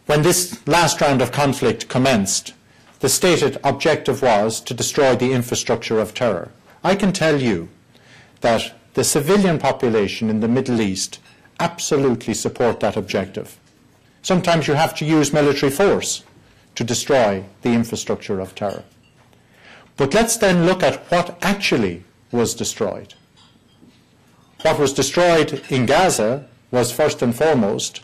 when this last round of conflict commenced, the stated objective was to destroy the infrastructure of terror. I can tell you that the civilian population in the Middle East absolutely support that objective. Sometimes you have to use military force to destroy the infrastructure of terror. But let's then look at what actually was destroyed. What was destroyed in Gaza was first and foremost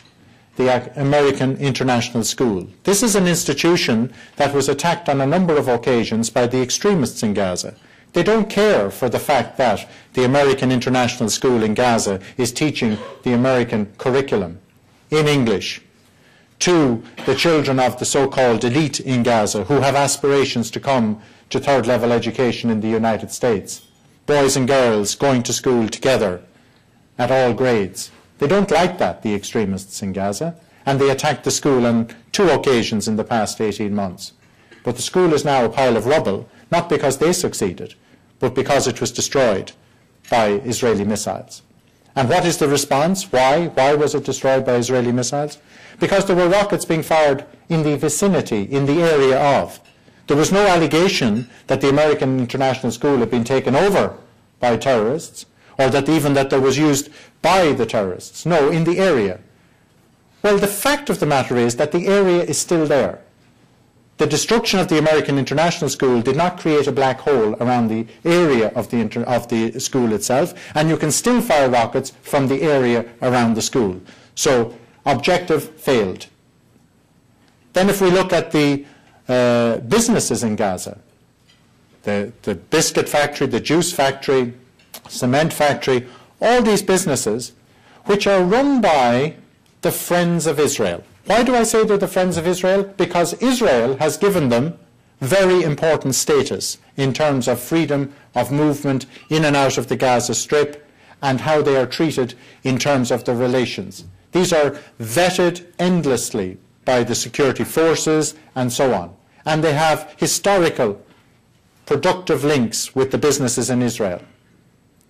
the American International School. This is an institution that was attacked on a number of occasions by the extremists in Gaza. They don't care for the fact that the American International School in Gaza is teaching the American curriculum in English to the children of the so-called elite in Gaza who have aspirations to come to third-level education in the United States. Boys and girls going to school together at all grades. They don't like that, the extremists in Gaza, and they attacked the school on 2 occasions in the past 18 months. But the school is now a pile of rubble, not because they succeeded, but because it was destroyed by Israeli missiles. And what is the response? Why? Why was it destroyed by Israeli missiles? Because there were rockets being fired in the vicinity, in the area of. There was no allegation that the American International School had been taken over by terrorists, or that even that it was used by the terrorists. No, in the area. Well, the fact of the matter is that the area is still there. The destruction of the American International School did not create a black hole around the area of the school itself, and you can still fire rockets from the area around the school. So, objective failed. Then if we look at the businesses in Gaza, the biscuit factory, the juice factory, cement factory, all these businesses which are run by the Friends of Israel. Why do I say they're the Friends of Israel? Because Israel has given them very important status in terms of freedom of movement in and out of the Gaza Strip and how they are treated in terms of the relations. These are vetted endlessly by the security forces and so on. And they have historical, productive links with the businesses in Israel.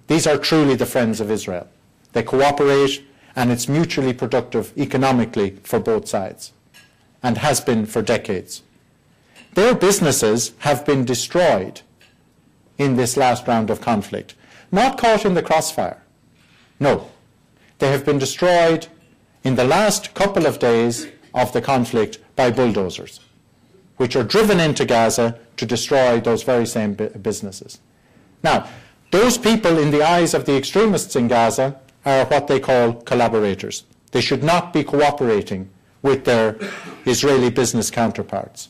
These are truly the Friends of Israel. They cooperate, and it's mutually productive economically for both sides, and has been for decades. Their businesses have been destroyed in this last round of conflict, not caught in the crossfire. No, they have been destroyed in the last couple of days of the conflict by bulldozers, which are driven into Gaza to destroy those very same businesses. Now, those people in the eyes of the extremists in Gaza are what they call collaborators. They should not be cooperating with their Israeli business counterparts.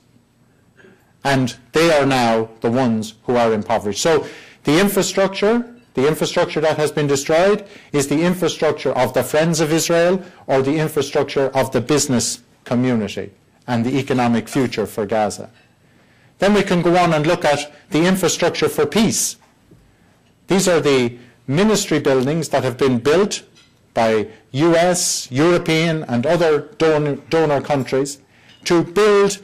And they are now the ones who are impoverished. So the infrastructure that has been destroyed is the infrastructure of the Friends of Israel or the infrastructure of the business community and the economic future for Gaza. Then we can go on and look at the infrastructure for peace. These are the ministry buildings that have been built by US, European and other donor countries to build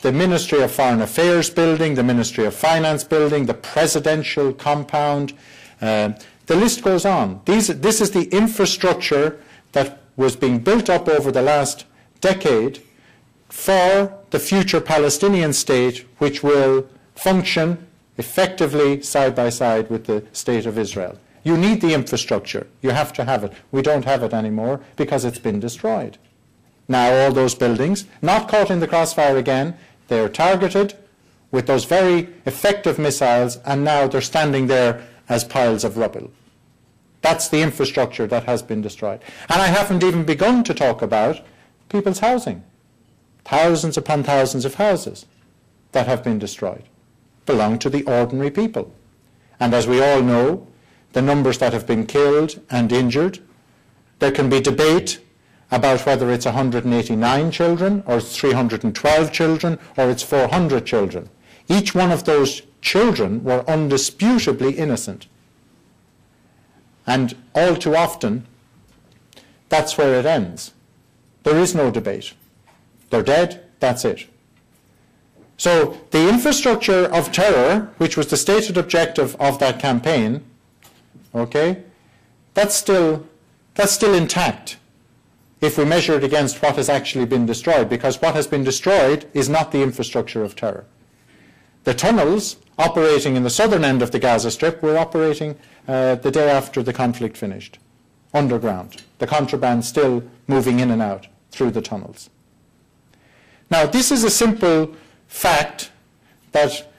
the Ministry of Foreign Affairs building, the Ministry of Finance building, the presidential compound. The list goes on. This is the infrastructure that was being built up over the last decade for the future Palestinian state, which will function effectively side by side with the state of Israel. You need the infrastructure. You have to have it. We don't have it anymore because it's been destroyed. Now all those buildings, not caught in the crossfire again, they are targeted with those very effective missiles, and now they're standing there as piles of rubble. That's the infrastructure that has been destroyed. And I haven't even begun to talk about people's housing. Thousands upon thousands of houses that have been destroyed belong to the ordinary people. And as we all know, the numbers that have been killed and injured, there can be debate about whether it's 189 children or it's 312 children or it's 400 children. Each one of those children were undisputably innocent. And all too often, that's where it ends. There is no debate. They're dead, that's it. So the infrastructure of terror, which was the stated objective of that campaign, okay, that's still intact. if we measure it against what has actually been destroyed, because what has been destroyed is not the infrastructure of terror. The tunnels operating in the southern end of the Gaza Strip were operating the day after the conflict finished, underground. The contraband still moving in and out through the tunnels. Now, this is a simple fact that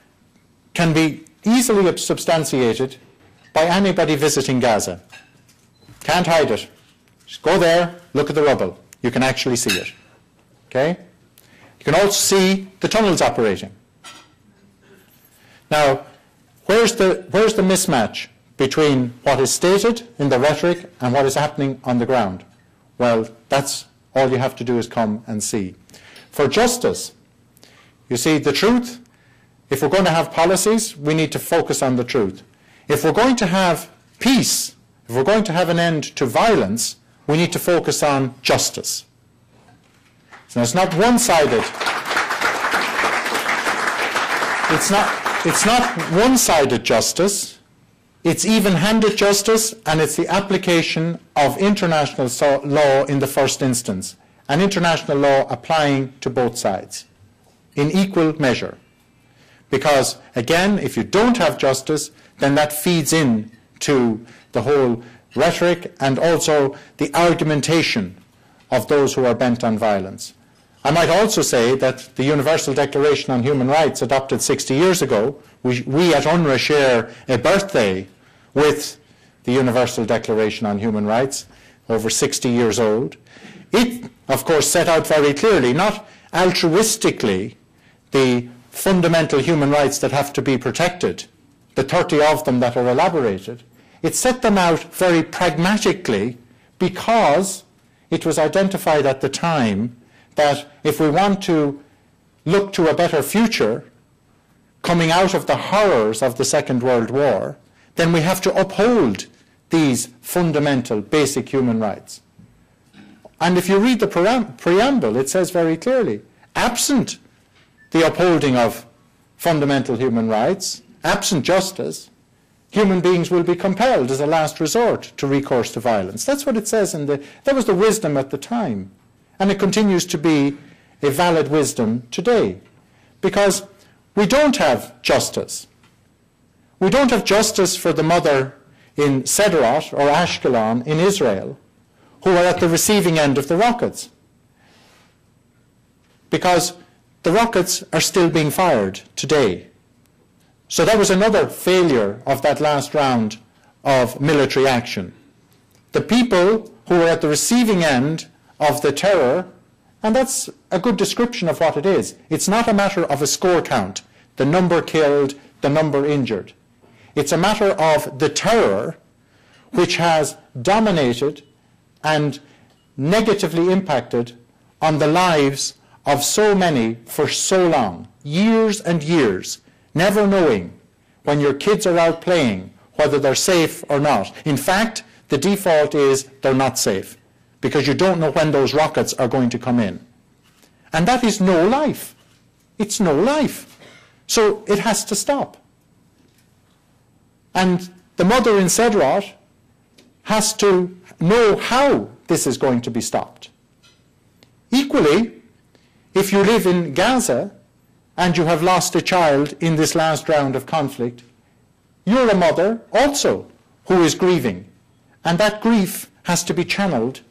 can be easily substantiated by anybody visiting Gaza. Can't hide it. Just go there, look at the rubble. You can actually see it. Okay? You can also see the tunnels operating. Now, where's the mismatch between what is stated in the rhetoric and what is happening on the ground? Well, that's all you have to do is come and see. For justice, you see, the truth, if we're going to have policies, we need to focus on the truth. If we're going to have peace, if we're going to have an end to violence, we need to focus on justice. So it's not one-sided. It's not one-sided justice. It's even-handed justice, and it's the application of international law in the first instance, and international law applying to both sides in equal measure. Because, again, if you don't have justice, then that feeds in to the whole rhetoric and also the argumentation of those who are bent on violence. I might also say that the Universal Declaration on Human Rights, adopted 60 years ago, we at UNRWA share a birthday with the Universal Declaration on Human Rights, over 60 years old. It, of course, set out very clearly, not altruistically, the fundamental human rights that have to be protected, the 30 of them that are elaborated. It set them out very pragmatically because it was identified at the time that if we want to look to a better future coming out of the horrors of the Second World War, then we have to uphold these fundamental basic human rights. And if you read the preamble, it says very clearly, absent the upholding of fundamental human rights, absent justice, human beings will be compelled as a last resort to recourse to violence. That's what it says that was the wisdom at the time. And it continues to be a valid wisdom today. Because we don't have justice. We don't have justice for the mother in Sderot or Ashkelon in Israel who are at the receiving end of the rockets. Because the rockets are still being fired today. So that was another failure of that last round of military action. The people who were at the receiving end of the terror, and that's a good description of what it is. It's not a matter of a score count, the number killed, the number injured. It's a matter of the terror which has dominated and negatively impacted on the lives of so many for so long, years and years, never knowing when your kids are out playing whether they're safe or not. In fact, the default is they're not safe because you don't know when those rockets are going to come in. And that is no life. It's no life. So it has to stop. And the mother in Sderot has to know how this is going to be stopped. Equally, if you live in Gaza and you have lost a child in this last round of conflict, you're a mother also who is grieving. And that grief has to be channeled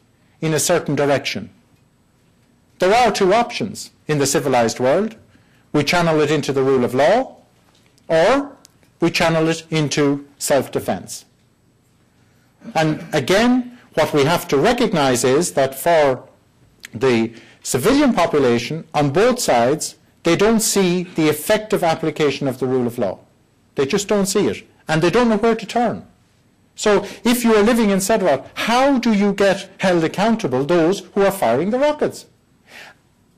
in a certain direction. There are two options in the civilized world. We channel it into the rule of law, or we channel it into self-defense. And again, what we have to recognize is that for the civilian population on both sides, they don't see the effective application of the rule of law. They just don't see it, and they don't know where to turn. So if you are living in Sderot, how do you get held accountable those who are firing the rockets?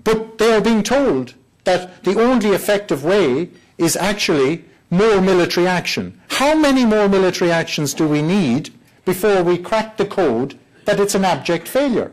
But they are being told that the only effective way is actually more military action. How many more military actions do we need before we crack the code that it's an abject failure?